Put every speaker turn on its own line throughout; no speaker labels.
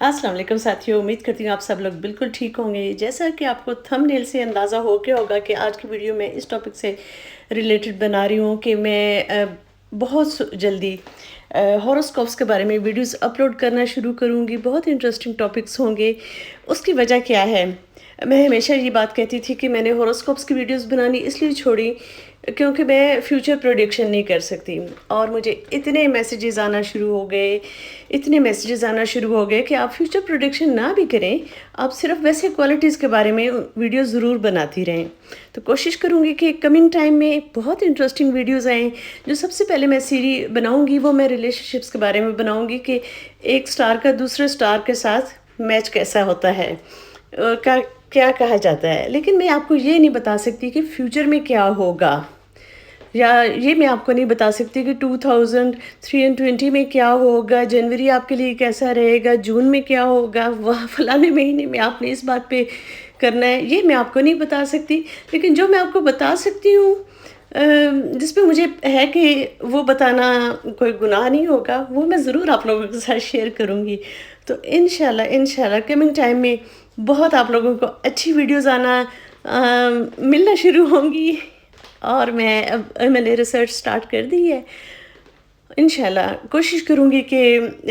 अस्सलाम वालेकुम साथियों, उम्मीद करती हूँ आप सब लोग बिल्कुल ठीक होंगे। जैसा कि आपको थंबनेल से अंदाज़ा हो गया होगा कि आज की वीडियो मैं इस टॉपिक से रिलेटेड बना रही हूँ कि मैं बहुत जल्दी हॉरोस्कोप्स के बारे में वीडियोस अपलोड करना शुरू करूँगी। बहुत इंटरेस्टिंग टॉपिक्स होंगे। उसकी वजह क्या है? मैं हमेशा ये बात कहती थी कि मैंने हॉरोस्कोप्स की वीडियोस बनानी इसलिए छोड़ी क्योंकि मैं फ्यूचर प्रेडिक्शन नहीं कर सकती और मुझे इतने मैसेजेस आना शुरू हो गए कि आप फ्यूचर प्रेडिक्शन ना भी करें, आप सिर्फ वैसे क्वालिटीज़ के बारे में वीडियो ज़रूर बनाती रहें। तो कोशिश करूँगी कि कमिंग टाइम में बहुत इंटरेस्टिंग वीडियोज़ आएँ। जो सबसे पहले मैं सीरीज़ बनाऊँगी वो मैं रिलेशनशिप्स के बारे में बनाऊँगी कि एक स्टार का दूसरे स्टार के साथ मैच कैसा होता है, क्या कहा जाता है। लेकिन मैं आपको ये नहीं बता सकती कि फ्यूचर में क्या होगा, या ये मैं आपको नहीं बता सकती कि 2023 में क्या होगा, जनवरी आपके लिए कैसा रहेगा, जून में क्या होगा, वह फलाने महीने में आपने इस बात पे करना है, ये मैं आपको नहीं बता सकती। लेकिन जो मैं आपको बता सकती हूँ, जिस पे मुझे है कि वो बताना कोई गुनाह नहीं होगा, वो मैं ज़रूर आप लोगों के साथ शेयर करूँगी। तो इंशाल्लाह कमिंग टाइम में बहुत आप लोगों को अच्छी वीडियोज़ मिलना शुरू होंगी। और मैंने रिसर्च स्टार्ट कर दी है। इंशाल्लाह कोशिश करूँगी कि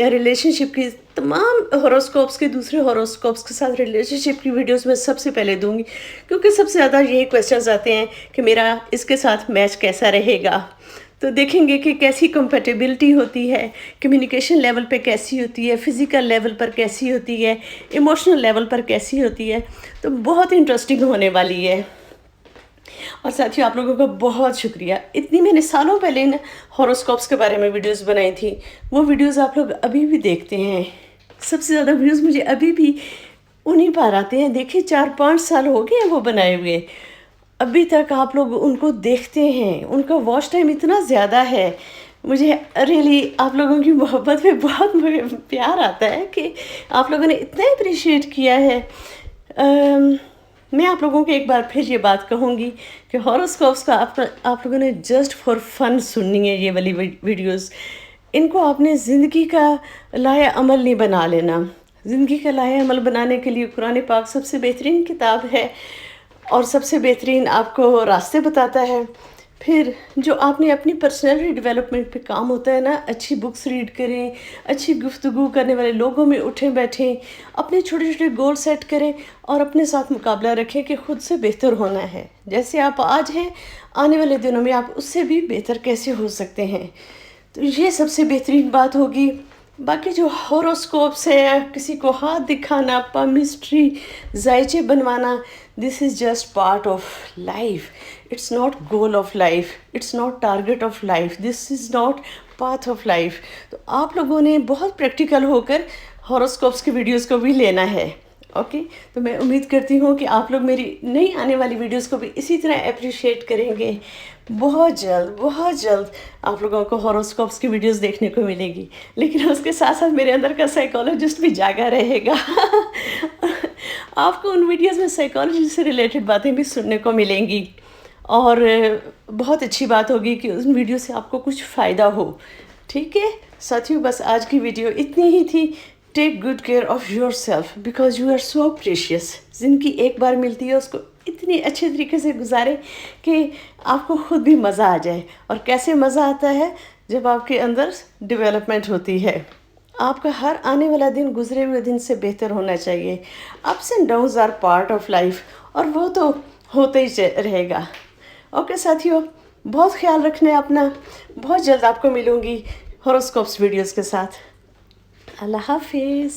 रिलेशनशिप की तमाम हॉरोस्कोप्स के दूसरे हॉरोस्कोप्स के साथ रिलेशनशिप की वीडियोस मैं सबसे पहले दूँगी, क्योंकि सबसे ज़्यादा यही क्वेश्चंस आते हैं कि मेरा इसके साथ मैच कैसा रहेगा। तो देखेंगे कि कैसी कंपैटिबिलिटी होती है, कम्युनिकेशन लेवल पे कैसी होती है, फिज़िकल लेवल पर कैसी होती है, इमोशनल लेवल पर कैसी होती है। तो बहुत इंटरेस्टिंग होने वाली है। और साथियों, आप लोगों का बहुत शुक्रिया। इतनी मैंने सालों पहले ना हॉरोस्कोप्स के बारे में वीडियोस बनाई थी, वो वीडियोस आप लोग अभी भी देखते हैं। सबसे ज़्यादा व्यूज़ मुझे अभी भी उन्हीं पर आते हैं। देखिए 4-5 साल हो गए हैं वो बनाए हुए, अभी तक आप लोग उनको देखते हैं, उनका वॉच टाइम इतना ज़्यादा है। मुझे रियली आप लोगों की मोहब्बत में बहुत प्यार आता है कि आप लोगों ने इतना अप्रिशिएट किया है। मैं आप लोगों को एक बार फिर ये बात कहूँगी कि हॉरोस्कोप्स का आप लोगों ने जस्ट फॉर फन सुननी है ये वाली वीडियोस। इनको आपने ज़िंदगी का लाया अमल नहीं बना लेना। ज़िंदगी का लाया अमल बनाने के लिए कुरान पाक सबसे बेहतरीन किताब है और सबसे बेहतरीन आपको रास्ते बताता है। फिर जो आपने अपनी पर्सनैलिटी डेवलपमेंट पे काम होता है ना, अच्छी बुक्स रीड करें, अच्छी गुफ्तगू करने वाले लोगों में उठें बैठें, अपने छोटे छोटे गोल सेट करें और अपने साथ मुकाबला रखें कि ख़ुद से बेहतर होना है। जैसे आप आज हैं, आने वाले दिनों में आप उससे भी बेहतर कैसे हो सकते हैं। तो ये सबसे बेहतरीन बात होगी। बाकी जो हॉरोस्कोप्स है, किसी को हाथ दिखाना, पामिस्ट्री, जायचे बनवाना, this is just part of life. It's not goal of life, it's not target of life, this is not path of life. तो आप लोगों ने बहुत प्रैक्टिकल होकर हॉरोस्कोप्स की वीडियोस को भी लेना है। ओके, तो मैं उम्मीद करती हूँ कि आप लोग मेरी नई आने वाली वीडियोस को भी इसी तरह अप्रिशिएट करेंगे। बहुत जल्द आप लोगों को हॉरोस्कोप्स की वीडियोस देखने को मिलेगी। लेकिन उसके साथ साथ मेरे अंदर का साइकोलॉजिस्ट भी जागा रहेगा। आपको उन वीडियोस में साइकोलॉजी से रिलेटेड बातें भी सुनने को मिलेंगी और बहुत अच्छी बात होगी कि उस वीडियो से आपको कुछ फ़ायदा हो। ठीक है साथियों, बस आज की वीडियो इतनी ही थी। Take good care of your self because you are so precious. ज़िंदगी एक बार मिलती है, उसको इतनी अच्छे तरीके से गुजारें कि आपको ख़ुद भी मज़ा आ जाए। और कैसे मज़ा आता है? जब आपके अंदर डेवलपमेंट होती है। आपका हर आने वाला दिन गुजरे हुए दिन से बेहतर होना चाहिए। Ups and downs are part of life और वो तो होते ही रहेगा। ओके साथियों, बहुत ख्याल रखना है अपना। बहुत जल्द आपको मिलूँगी हॉरोस्कोप्स वीडियोज़ के साथ। अल्लाह हाफिज़।